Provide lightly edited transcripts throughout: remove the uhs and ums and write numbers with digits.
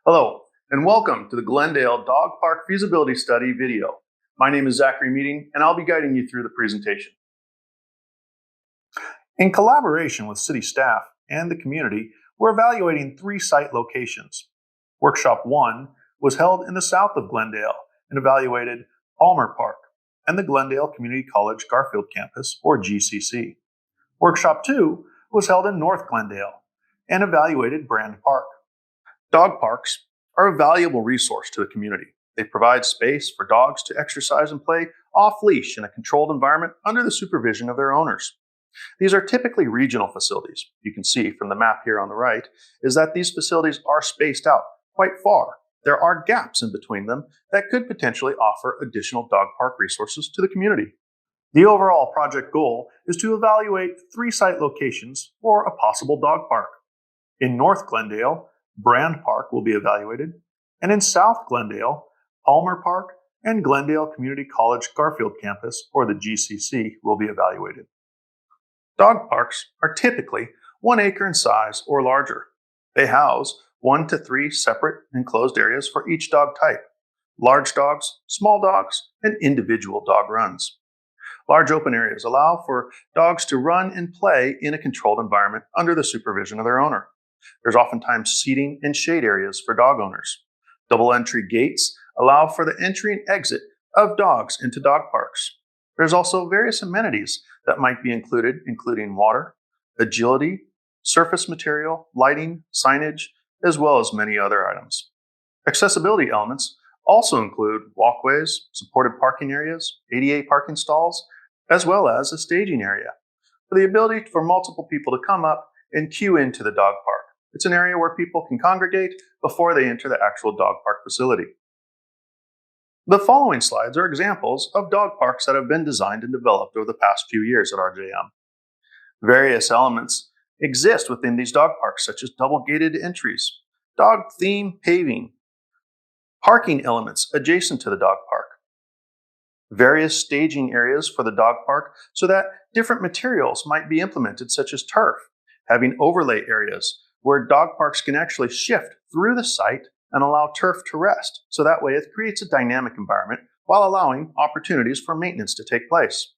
Hello, and welcome to the Glendale Dog Park Feasibility Study video. My name is Zachary Meading, and I'll be guiding you through the presentation. In collaboration with city staff and the community, we're evaluating 3 site locations. Workshop 1 was held in the south of Glendale and evaluated Palmer Park and the Glendale Community College Garfield Campus, or GCC. Workshop 2 was held in North Glendale and evaluated Brand Park. Dog parks are a valuable resource to the community. They provide space for dogs to exercise and play off-leash in a controlled environment under the supervision of their owners. These are typically regional facilities. You can see from the map here on the right is that these facilities are spaced out quite far. There are gaps in between them that could potentially offer additional dog park resources to the community. The overall project goal is to evaluate 3 site locations for a possible dog park. In North Glendale, Brand Park will be evaluated, and in South Glendale, Palmer Park and Glendale Community College Garfield Campus, or the GCC, will be evaluated. Dog parks are typically 1 acre in size or larger. They house 1 to 3 separate enclosed areas for each dog type: large dogs, small dogs, and individual dog runs. Large open areas allow for dogs to run and play in a controlled environment under the supervision of their owner. There's oftentimes seating and shade areas for dog owners. Double entry gates allow for the entry and exit of dogs into dog parks. There's also various amenities that might be included, including water, agility, surface material, lighting, signage, as well as many other items. Accessibility elements also include walkways, supported parking areas, ADA parking stalls, as well as a staging area for the ability for multiple people to come up and queue into the dog park. It's an area where people can congregate before they enter the actual dog park facility. The following slides are examples of dog parks that have been designed and developed over the past few years at RJM. Various elements exist within these dog parks, such as double-gated entries, dog theme paving, parking elements adjacent to the dog park, various staging areas for the dog park so that different materials might be implemented, such as turf, having overlay areas where dog parks can actually shift through the site and allow turf to rest. So that way it creates a dynamic environment while allowing opportunities for maintenance to take place.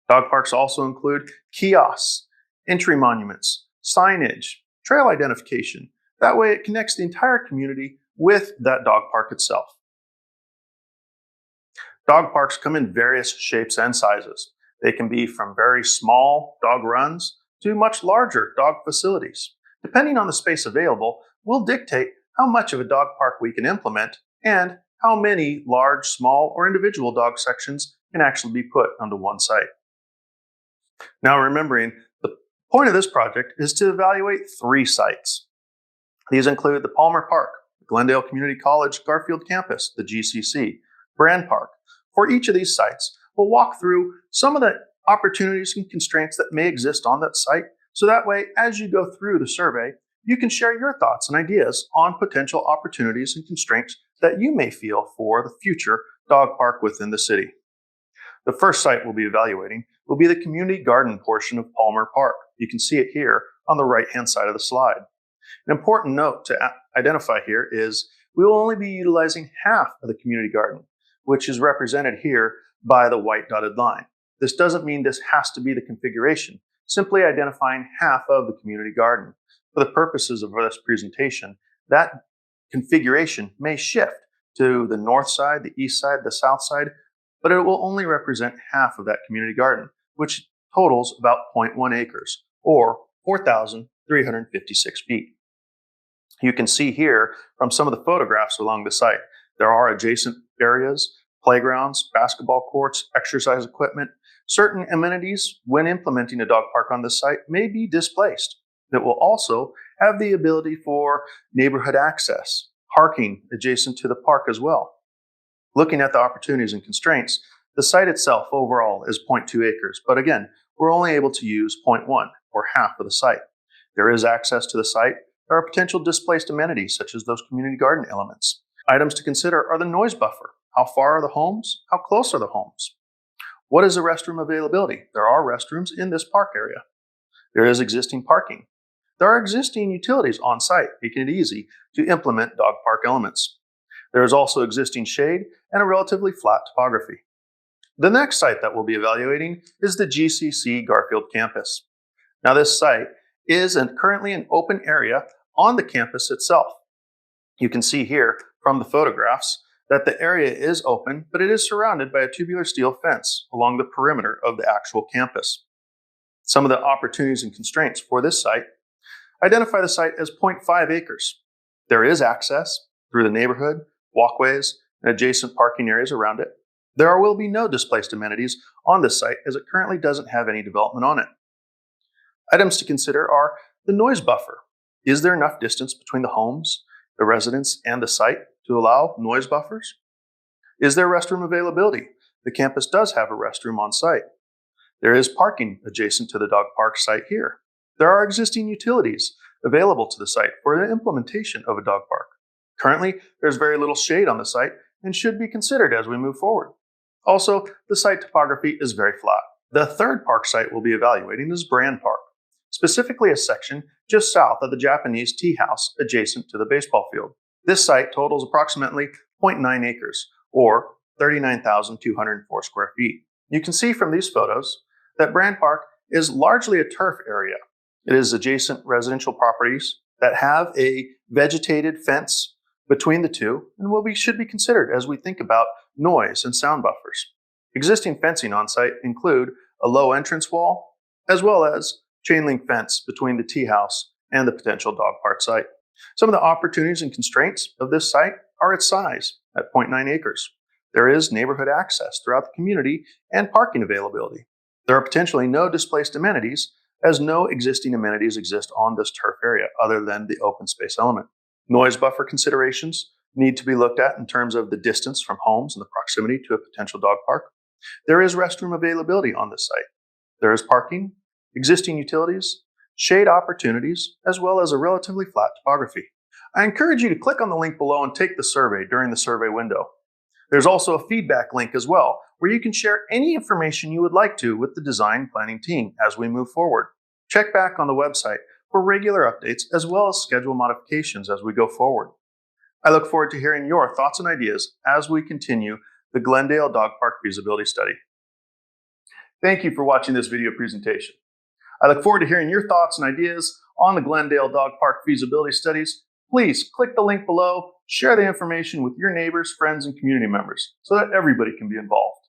Dog parks also include kiosks, entry monuments, signage, trail identification. That way it connects the entire community with that dog park itself. Dog parks come in various shapes and sizes. They can be from very small dog runs to much larger dog facilities. Depending on the space available, will dictate how much of a dog park we can implement and how many large, small, or individual dog sections can actually be put onto one site. Now, remembering, the point of this project is to evaluate 3 sites. These include the Palmer Park, the Glendale Community College Garfield Campus, the GCC, Brand Park. For each of these sites, we'll walk through some of the opportunities and constraints that may exist on that site, so that way, as you go through the survey, you can share your thoughts and ideas on potential opportunities and constraints that you may feel for the future dog park within the city. The first site we'll be evaluating will be the community garden portion of Palmer Park. You can see it here on the right-hand side of the slide. An important note to identify here is we will only be utilizing half of the community garden, which is represented here by the white dotted line. This doesn't mean this has to be the configuration, simply identifying half of the community garden. For the purposes of this presentation, that configuration may shift to the north side, the east side, the south side, but it will only represent half of that community garden, which totals about 0.1 acres, or 4,356 feet. You can see here from some of the photographs along the site, there are adjacent areas, playgrounds, basketball courts, exercise equipment. Certain amenities, when implementing a dog park on this site, may be displaced. It will also have the ability for neighborhood access, parking adjacent to the park as well. Looking at the opportunities and constraints, the site itself overall is 0.2 acres, but again, we're only able to use 0.1, or half of the site. There is access to the site. There are potential displaced amenities, such as those community garden elements. Items to consider are the noise buffer. How far are the homes? How close are the homes? What is the restroom availability? There are restrooms in this park area. There is existing parking. There are existing utilities on site, making it easy to implement dog park elements. There is also existing shade and a relatively flat topography. The next site that we'll be evaluating is the GCC Garfield campus. Now, this site is currently an open area on the campus itself. You can see here from the photographs that the area is open, but it is surrounded by a tubular steel fence along the perimeter of the actual campus. Some of the opportunities and constraints for this site identify the site as 0.5 acres. There is access through the neighborhood, walkways, and adjacent parking areas around it. There will be no displaced amenities on this site as it currently doesn't have any development on it. Items to consider are the noise buffer. Is there enough distance between the homes, the residents, and the site to allow noise buffers? Is there restroom availability? The campus does have a restroom on site. There is parking adjacent to the dog park site here. There are existing utilities available to the site for the implementation of a dog park. Currently, there's very little shade on the site and should be considered as we move forward. Also, the site topography is very flat. The third park site we'll be evaluating is Brand Park, specifically a section just south of the Japanese tea house adjacent to the baseball field. This site totals approximately 0.9 acres, or 39,204 square feet. You can see from these photos that Brand Park is largely a turf area. It is adjacent residential properties that have a vegetated fence between the two and should be considered as we think about noise and sound buffers. Existing fencing on site include a low entrance wall, as well as chain link fence between the tea house and the potential dog park site. Some of the opportunities and constraints of this site are its size at 0.9 acres. There is neighborhood access throughout the community and parking availability. There are potentially no displaced amenities, as no existing amenities exist on this turf area other than the open space element. Noise buffer considerations need to be looked at in terms of the distance from homes and the proximity to a potential dog park. There is restroom availability on this site. There is parking, existing utilities, shade opportunities, as well as a relatively flat topography. I encourage you to click on the link below and take the survey during the survey window. There's also a feedback link as well, where you can share any information you would like to with the design planning team as we move forward. Check back on the website for regular updates as well as schedule modifications as we go forward. I look forward to hearing your thoughts and ideas as we continue the Glendale Dog Park Feasibility Study. Thank you for watching this video presentation. I look forward to hearing your thoughts and ideas on the Glendale Dog Park Feasibility Studies. Please click the link below, share the information with your neighbors, friends, and community members so that everybody can be involved.